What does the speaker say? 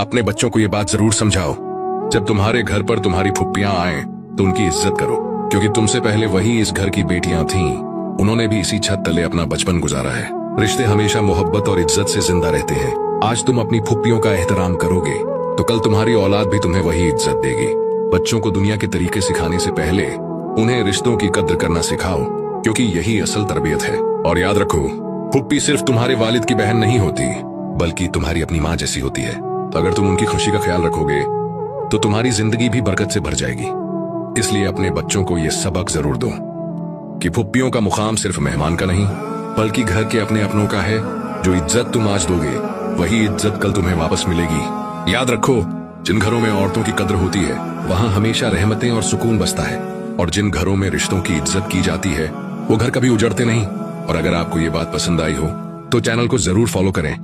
अपने बच्चों को ये बात जरूर समझाओ, जब तुम्हारे घर पर तुम्हारी फुप्पियां आए तो उनकी इज्जत करो, क्योंकि तुमसे पहले वही इस घर की बेटियां थीं। उन्होंने भी इसी छत तले अपना बचपन गुजारा है। रिश्ते हमेशा मोहब्बत और इज्जत से जिंदा रहते हैं। आज तुम अपनी फुप्पियों का एहतराम करोगे तो कल तुम्हारी औलाद भी तुम्हें वही इज्जत देगी। बच्चों को दुनिया के तरीके सिखाने से पहले उन्हें रिश्तों की कद्र करना सिखाओ, क्योंकि यही असल तरबियत है। और याद रखो, फुप्पी सिर्फ तुम्हारे वालिद की बहन नहीं होती, बल्कि तुम्हारी अपनी माँ जैसी होती है। तो अगर तुम उनकी खुशी का ख्याल रखोगे तो तुम्हारी जिंदगी भी बरकत से भर जाएगी। इसलिए अपने बच्चों को यह सबक जरूर दो कि फुप्पियों का मुकाम सिर्फ मेहमान का नहीं, बल्कि घर के अपने अपनों का है। जो इज्जत तुम आज दोगे वही इज्जत कल तुम्हें वापस मिलेगी। याद रखो, जिन घरों में औरतों की कद्र होती है वहां हमेशा रहमतें और सुकून बसता है, और जिन घरों में रिश्तों की इज्जत की जाती है वो घर कभी उजड़ते नहीं। और अगर आपको ये बात पसंद आई हो तो चैनल को जरूर फॉलो करें।